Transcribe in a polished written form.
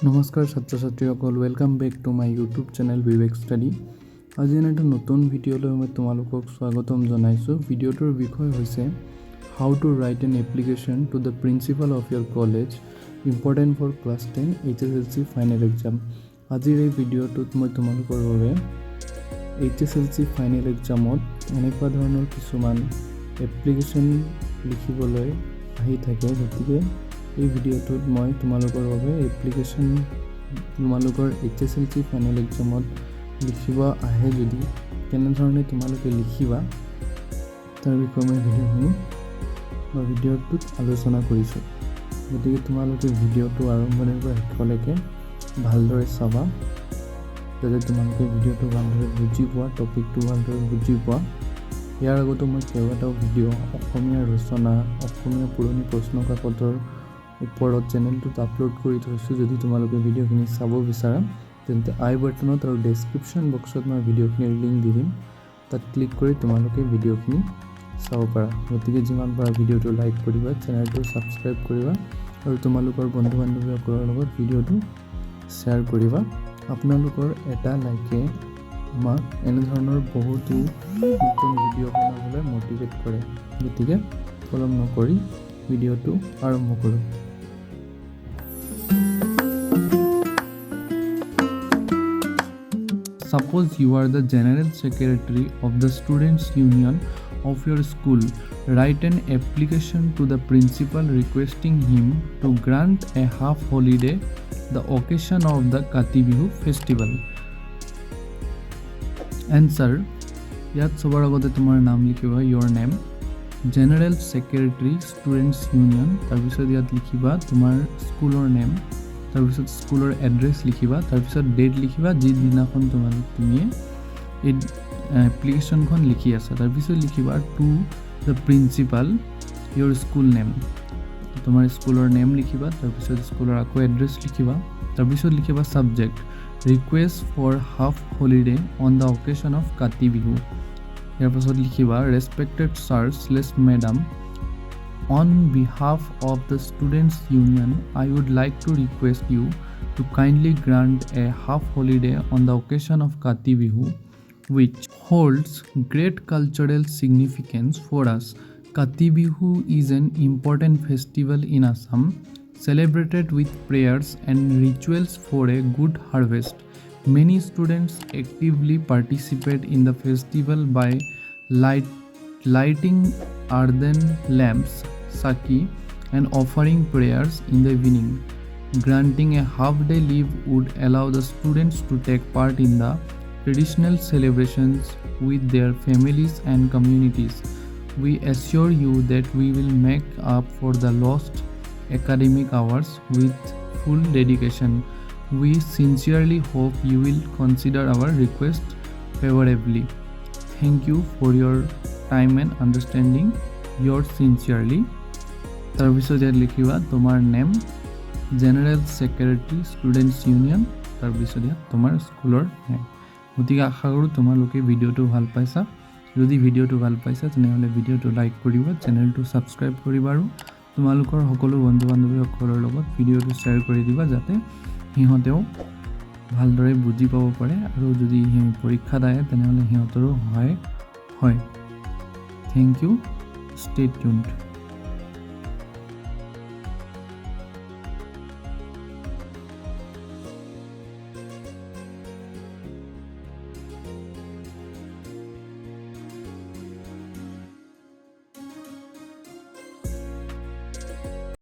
নমস্কাৰ ছাত্ৰ ছাত্ৰীসকল welcome back to my YouTube channel Vivek study. আজি এটা নতুন ভিডিঅ'লৈ মই তোমালোকক স্বাগতম জনাইছোঁ। ভিডিঅ'টোৰ বিষয় হৈছে how to write an application to the principal of your college important for class 10 HSLC final exam. আজিৰ এই ভিডিঅ'টোত মই তোমালোকৰ বাবে HSLC ফাইনেল এক্সামত এনেকুৱা ধৰণৰ কিছুমান এপ্লিকেশ্যন লিখিবলৈ আহি থাকে, গতিকে এই ভিডিঅ'টোত মই তোমালোকৰ বাবে এপ্লিকেশ্যন তোমালোকৰ HSLC ফাইনেল এক্সামত লিখিব আহে যদি কেনেধৰণে তোমালোকে লিখিবা তাৰ বিষয়ে মই ভিডিঅ'টোত আলোচনা কৰিছোঁ। গতিকে তোমালোকে ভিডিঅ'টো আৰম্ভণিৰ পৰা শেষলৈকে ভালদৰে চাবা যাতে তোমালোকে ভিডিঅ'টো ভালদৰে বুজি পোৱা, টপিকটো ভালদৰে বুজি পোৱা। ইয়াৰ আগতো মই কেইবাটাও ভিডিঅ' অসমীয়া ৰচনা, অসমীয়া পুৰণি প্ৰশ্নকাকতৰ ওপৰত চেনেলটোত আপলোড কৰি থৈছোঁ। যদি তোমালোকে ভিডিঅ'খিনি চাব বিচাৰা তেন্তে আই বাটনত আৰু ডেছক্ৰিপশ্যন বক্সত মই ভিডিঅ'খিনিৰ লিংক দি দিম, তাত ক্লিক কৰি তোমালোকে ভিডিঅ'খিনি চাব পাৰা। গতিকে যিমান পাৰা ভিডিঅ'টো লাইক কৰিবা, চেনেলটো ছাবস্ক্ৰাইব কৰিবা আৰু তোমালোকৰ বন্ধু বান্ধৱীসকলৰ লগত ভিডিঅ'টো শ্বেয়াৰ কৰিবা। আপোনালোকৰ এটা লাইকে আমাক এনেধৰণৰ বহুতো নতুন ভিডিঅ' বনাবলৈ মটিভেট কৰে। গতিকে পলম নকৰি ভিডিঅ'টো আৰম্ভ কৰোঁ। Suppose you are the General Secretary of the Students' Union of your school. Write an application to the principal requesting him to grant a half holiday the occasion of the Kati bihu festival. Answer: ইয়াত সবার আগতে তোমাৰ নাম লিখিবা, your name, General Secretary Students Union, তাৰপিছত ইয়াত লিখিবা তোমাৰ স্কুলৰ নেম, তাৰপিছত স্কুলৰ এড্ৰেছ লিখিবা, তাৰপিছত ডেট লিখিবা যিদিনাখন তুমি এই এপ্লিকেশ্যনখন লিখি আছা। তাৰপিছত লিখিবা to the principal your school name, তোমাৰ স্কুলৰ নেম লিখিবা, তাৰপিছত স্কুলৰ আকৌ এড্ৰেছ লিখিবা, তাৰপিছত লিখিবা subject request for half holiday on the occasion of Kati Bihu. ইয়াৰ পাছত লিখিবা respected sir madam, on behalf of the Students' Union, I would like to request you to kindly grant a half holiday on the occasion of Kati bihu, which holds great cultural significance for us. Kati bihu is an important festival in Assam, celebrated with prayers and rituals for a good harvest. Many students actively participate in the festival by lighting earthen lamps, saki, and offering prayers in the evening. Granting a half-day leave would allow the students to take part in the traditional celebrations with their families and communities. We assure you that we will make up for the lost academic hours with full dedication. We sincerely hope you will consider our request favorably. Thank you for your time and understanding. Yours sincerely. তাৰপিছত ইয়াত লিখিবা তোমাৰ name, general secretary students union, তাৰপিছত ইয়াত তোমাৰ স্কুলৰ name. গতিকে আশা কৰোঁ তোমালোকে ভিডিঅ'টো ভাল পাইছা। যদি ভিডিঅ'টো ভাল পাইছা তেনেহ'লে ভিডিঅ'টো লাইক কৰিবা, চেনেলটো ছাবস্ক্ৰাইব কৰিবা আৰু তোমালোকৰ সকলো বন্ধু বান্ধৱীসকলৰ লগত ভিডিঅ'টো শ্বেয়াৰ কৰি দিবা যাতে সিহঁতেও ভালদৰে বুজি পাব পাৰে আৰু যদি পৰীক্ষাত আহে তেনেহ'লে সিহঁতৰো সহায় হয়। Thank you, stay tuned.